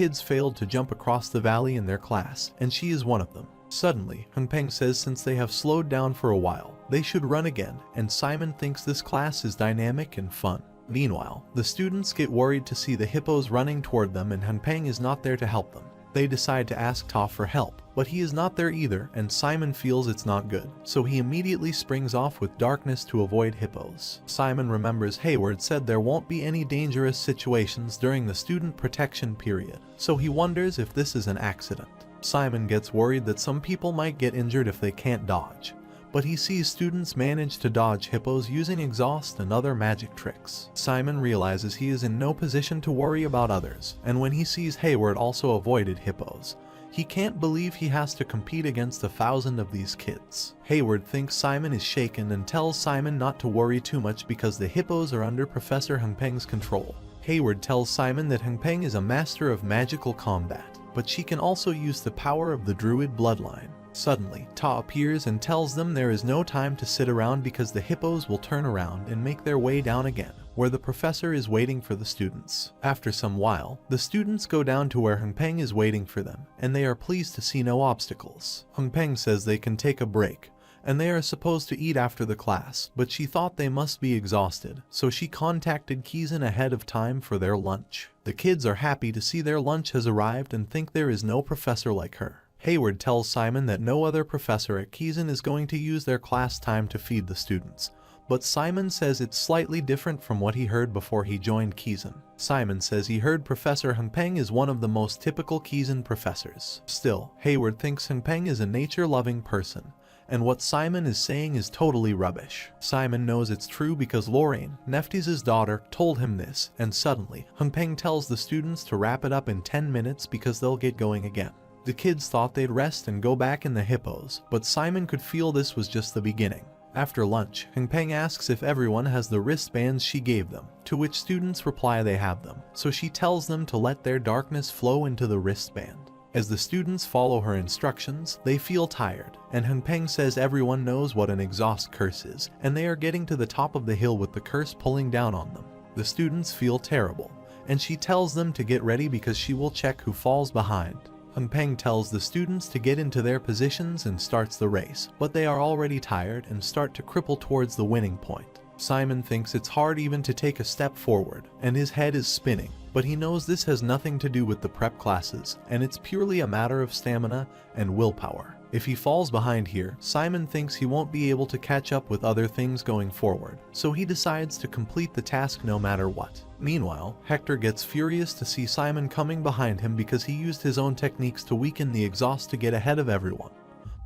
Kids failed to jump across the valley in their class, and she is one of them. Suddenly, Hengpeng says since they have slowed down for a while, they should run again, and Simon thinks this class is dynamic and fun. Meanwhile, the students get worried to see the hippos running toward them and Hengpeng is not there to help them. They decide to ask Ta for help, but he is not there either and Simon feels it's not good, so he immediately springs off with darkness to avoid hippos. Simon remembers Hayward said there won't be any dangerous situations during the student protection period, so he wonders if this is an accident. Simon gets worried that some people might get injured if they can't dodge, but he sees students manage to dodge hippos using exhaust and other magic tricks. Simon realizes he is in no position to worry about others, and when he sees Hayward also avoided hippos, he can't believe he has to compete against 1,000 of these kids. Hayward thinks Simon is shaken and tells Simon not to worry too much because the hippos are under Professor Hengpeng's control. Hayward tells Simon that Hengpeng is a master of magical combat, but she can also use the power of the druid bloodline. Suddenly, Ta appears and tells them there is no time to sit around because the hippos will turn around and make their way down again, where the professor is waiting for the students. After some while, the students go down to where Hengpeng is waiting for them, and they are pleased to see no obstacles. Hengpeng says they can take a break, and they are supposed to eat after the class, but she thought they must be exhausted, so she contacted Kizan ahead of time for their lunch. The kids are happy to see their lunch has arrived and think there is no professor like her. Hayward tells Simon that no other professor at Kizan is going to use their class time to feed the students, but Simon says it's slightly different from what he heard before he joined Kizan. Simon says he heard Professor Hengpeng is one of the most typical Kizan professors. Still, Hayward thinks Hengpeng is a nature-loving person, and what Simon is saying is totally rubbish. Simon knows it's true because Lorraine, Nephthys' daughter, told him this, and suddenly, Hengpeng tells the students to wrap it up in 10 minutes because they'll get going again. The kids thought they'd rest and go back in the hippos, but Simon could feel this was just the beginning. After lunch, Hengpeng asks if everyone has the wristbands she gave them, to which students reply they have them, so she tells them to let their darkness flow into the wristband. As the students follow her instructions, they feel tired, and Hengpeng says everyone knows what an exhaust curse is, and they are getting to the top of the hill with the curse pulling down on them. The students feel terrible, and she tells them to get ready because she will check who falls behind. Hengpeng tells the students to get into their positions and starts the race, but they are already tired and start to cripple towards the winning point. Simon thinks it's hard even to take a step forward, and his head is spinning, but he knows this has nothing to do with the prep classes, and it's purely a matter of stamina and willpower. If he falls behind here, Simon thinks he won't be able to catch up with other things going forward, so he decides to complete the task no matter what. Meanwhile, Hector gets furious to see Simon coming behind him because he used his own techniques to weaken the exhaust to get ahead of everyone.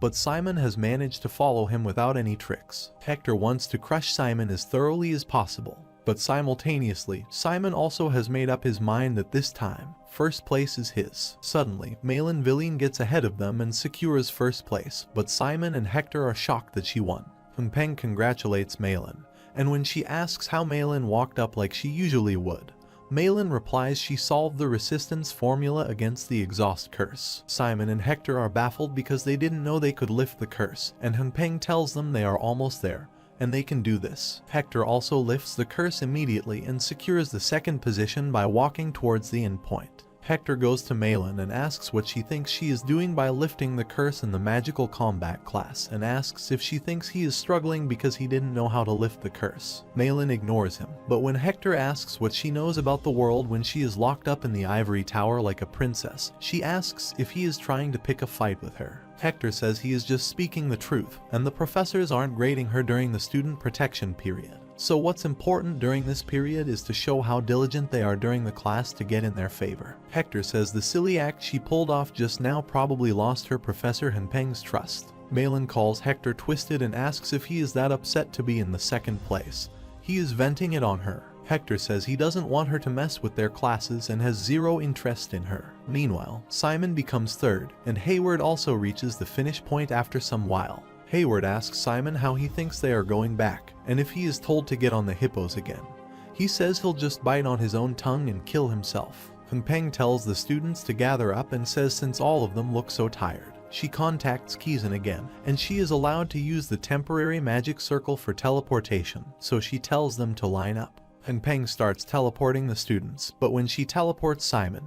But Simon has managed to follow him without any tricks. Hector wants to crush Simon as thoroughly as possible, but simultaneously, Simon also has made up his mind that this time, first place is his. Suddenly, Malin Villine gets ahead of them and secures first place, but Simon and Hector are shocked that she won. Hengpeng congratulates Malin, and when she asks how Malin walked up like she usually would, Malin replies she solved the resistance formula against the exhaust curse. Simon and Hector are baffled because they didn't know they could lift the curse, and Hengpeng tells them they are almost there, and they can do this. Hector also lifts the curse immediately and secures the second position by walking towards the end point. Hector goes to Malin and asks what she thinks she is doing by lifting the curse in the magical combat class, and asks if she thinks he is struggling because he didn't know how to lift the curse. Malin ignores him, but when Hector asks what she knows about the world when she is locked up in the ivory tower like a princess, she asks if he is trying to pick a fight with her. Hector says he is just speaking the truth, and the professors aren't grading her during the student protection period. So what's important during this period is to show how diligent they are during the class to get in their favor. Hector says the silly act she pulled off just now probably lost her Professor Hengpeng's trust. Malin calls Hector twisted and asks if he is that upset to be in the second place. He is venting it on her. Hector says he doesn't want her to mess with their classes and has zero interest in her. Meanwhile, Simon becomes third, and Hayward also reaches the finish point after some while. Hayward asks Simon how he thinks they are going back, and if he is told to get on the hippos again. He says he'll just bite on his own tongue and kill himself. Hengpeng tells the students to gather up and says since all of them look so tired, she contacts Kizan again, and she is allowed to use the temporary magic circle for teleportation, so she tells them to line up. Hengpeng starts teleporting the students, but when she teleports Simon,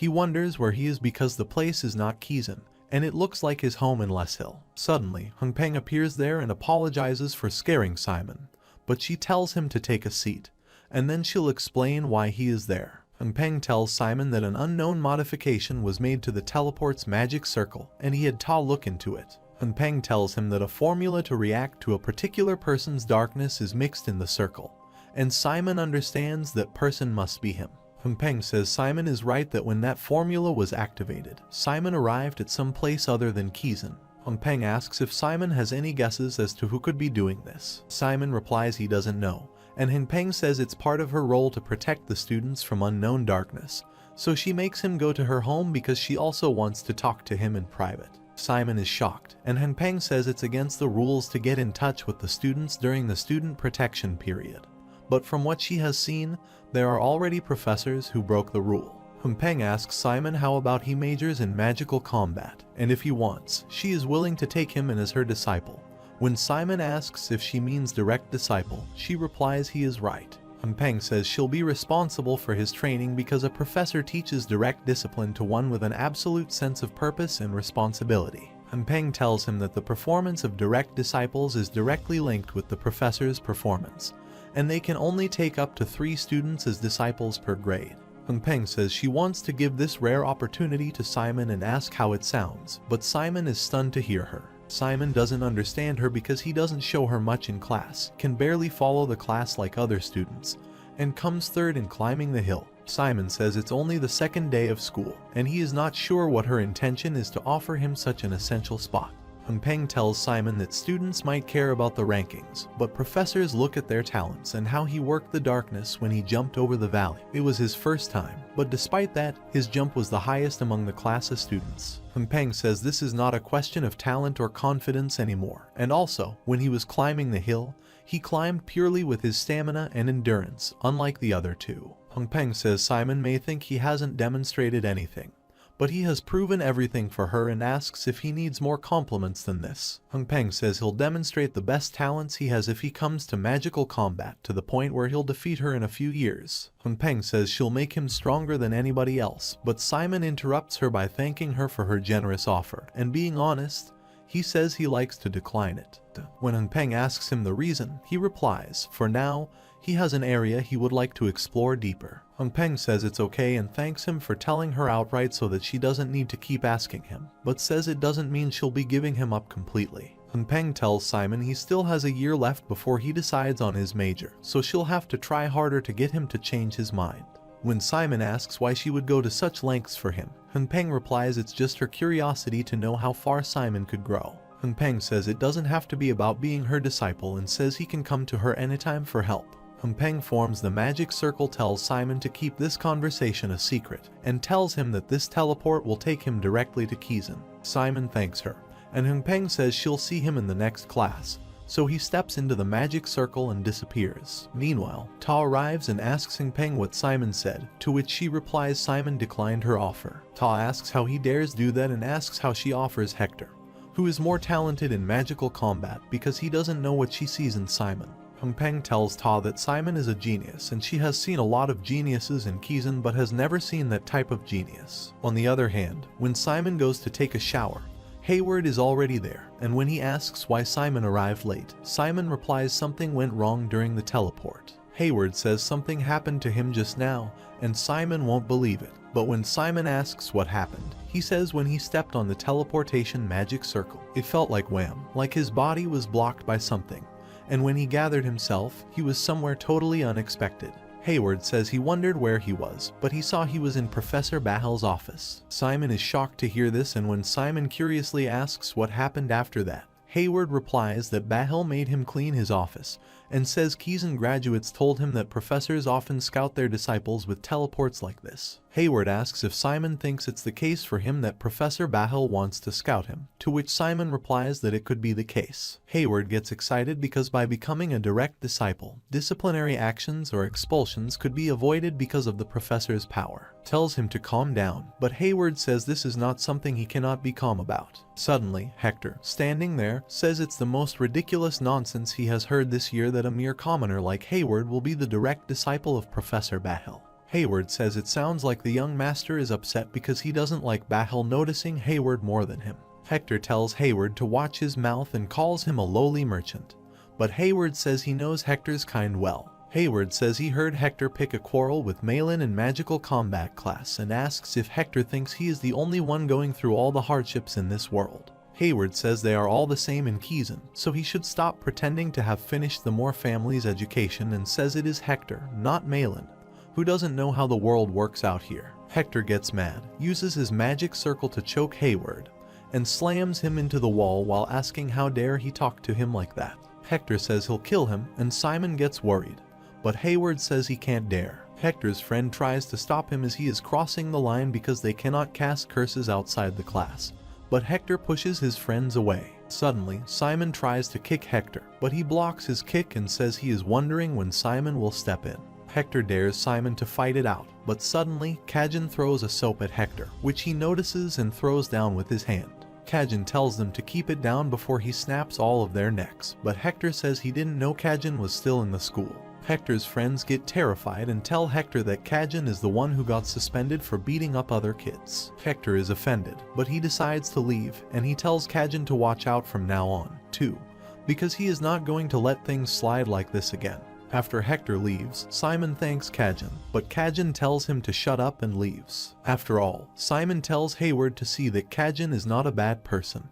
He wonders where he is because the place is not Kizan, and it looks like his home in Les Hill. Suddenly, Hunpeng appears there and apologizes for scaring Simon, but she tells him to take a seat, and then she'll explain why he is there. Hunpeng tells Simon that an unknown modification was made to the teleport's magic circle, and he had Ta look into it. Hunpeng tells him that a formula to react to a particular person's darkness is mixed in the circle, and Simon understands that person must be him. Hunpeng says Simon is right that when that formula was activated, Simon arrived at some place other than Kizan. Hunpeng asks if Simon has any guesses as to who could be doing this. Simon replies he doesn't know, and Hunpeng says it's part of her role to protect the students from unknown darkness, so she makes him go to her home because she also wants to talk to him in private. Simon is shocked, and Hunpeng says it's against the rules to get in touch with the students during the student protection period. But from what she has seen, there are already professors who broke the rule. Hunpeng asks Simon how about he majors in magical combat, and if he wants, she is willing to take him in as her disciple. When Simon asks if she means direct disciple, she replies he is right. Hunpeng says she'll be responsible for his training because a professor teaches direct discipline to one with an absolute sense of purpose and responsibility. Hunpeng tells him that the performance of direct disciples is directly linked with the professor's performance, and they can only take up to 3 students as disciples per grade. Hunpeng says she wants to give this rare opportunity to Simon and ask how it sounds, but Simon is stunned to hear her. Simon doesn't understand her because he doesn't show her much in class, can barely follow the class like other students, and comes third in climbing the hill. Simon says it's only the 2nd day of school, and he is not sure what her intention is to offer him such an essential spot. Hunpeng tells Simon that students might care about the rankings, but professors look at their talents and how he worked the darkness when he jumped over the valley. It was his first time, but despite that, his jump was the highest among the class of students. Hunpeng says this is not a question of talent or confidence anymore, and also, when he was climbing the hill, he climbed purely with his stamina and endurance, unlike the other two. Hunpeng says Simon may think he hasn't demonstrated anything, but he has proven everything for her and asks if he needs more compliments than this. Hunpeng says he'll demonstrate the best talents he has if he comes to magical combat to the point where he'll defeat her in a few years. Hunpeng says she'll make him stronger than anybody else, but Simon interrupts her by thanking her for her generous offer, and being honest, he says he likes to decline it. When Hunpeng asks him the reason, he replies, for now, he has an area he would like to explore deeper. Hunpeng says it's okay and thanks him for telling her outright so that she doesn't need to keep asking him, but says it doesn't mean she'll be giving him up completely. Hunpeng tells Simon he still has a year left before he decides on his major, so she'll have to try harder to get him to change his mind. When Simon asks why she would go to such lengths for him, Hunpeng replies it's just her curiosity to know how far Simon could grow. Hunpeng says it doesn't have to be about being her disciple and says he can come to her anytime for help. Hunpeng forms the magic circle, tells Simon to keep this conversation a secret, and tells him that this teleport will take him directly to Kizan. Simon thanks her, and Hunpeng says she'll see him in the next class, so he steps into the magic circle and disappears. Meanwhile, Ta arrives and asks Hunpeng what Simon said, to which she replies Simon declined her offer. Ta asks how he dares do that and asks how she offers Hector, who is more talented in magical combat, because he doesn't know what she sees in Simon. Hunpeng tells Ta that Simon is a genius and she has seen a lot of geniuses in Kizan but has never seen that type of genius. On the other hand, when Simon goes to take a shower, Hayward is already there, and when he asks why Simon arrived late, Simon replies something went wrong during the teleport. Hayward says something happened to him just now, and Simon won't believe it. But when Simon asks what happened, he says when he stepped on the teleportation magic circle, it felt like wham, like his body was blocked by something. And when he gathered himself, he was somewhere totally unexpected. Hayward says he wondered where he was, but he saw he was in Professor Bahel's office. Simon is shocked to hear this, and when Simon curiously asks what happened after that, Hayward replies that Bahel made him clean his office, and says Kizan graduates told him that professors often scout their disciples with teleports like this. Hayward asks if Simon thinks it's the case for him that Professor Bahel wants to scout him, to which Simon replies that it could be the case. Hayward gets excited because by becoming a direct disciple, disciplinary actions or expulsions could be avoided because of the professor's power. Tells him to calm down, but Hayward says this is not something he cannot be calm about. Suddenly, Hector, standing there, says it's the most ridiculous nonsense he has heard this year that a mere commoner like Hayward will be the direct disciple of Professor Bahel. Hayward says it sounds like the young master is upset because he doesn't like Bahel noticing Hayward more than him. Hector tells Hayward to watch his mouth and calls him a lowly merchant, but Hayward says he knows Hector's kind well. Hayward says he heard Hector pick a quarrel with Malin in magical combat class and asks if Hector thinks he is the only one going through all the hardships in this world. Hayward says they are all the same in Kizan, so he should stop pretending to have finished the Moore family's education, and says it is Hector, not Malin, who doesn't know how the world works out here. Hector gets mad, uses his magic circle to choke Hayward, and slams him into the wall while asking how dare he talk to him like that. Hector says he'll kill him, and Simon gets worried, but Hayward says he can't dare. Hector's friend tries to stop him as he is crossing the line because they cannot cast curses outside the class, but Hector pushes his friends away. Suddenly, Simon tries to kick Hector, but he blocks his kick and says he is wondering when Simon will step in. Hector dares Simon to fight it out, but suddenly, Kajin throws a soap at Hector, which he notices and throws down with his hand. Kajin tells them to keep it down before he snaps all of their necks, but Hector says he didn't know Kajin was still in the school. Hector's friends get terrified and tell Hector that Kajin is the one who got suspended for beating up other kids. Hector is offended, but he decides to leave, and he tells Kajin to watch out from now on, too, because he is not going to let things slide like this again. After Hector leaves, Simon thanks Kajin, but Kajin tells him to shut up and leaves. After all, Simon tells Hayward to see that Kajin is not a bad person.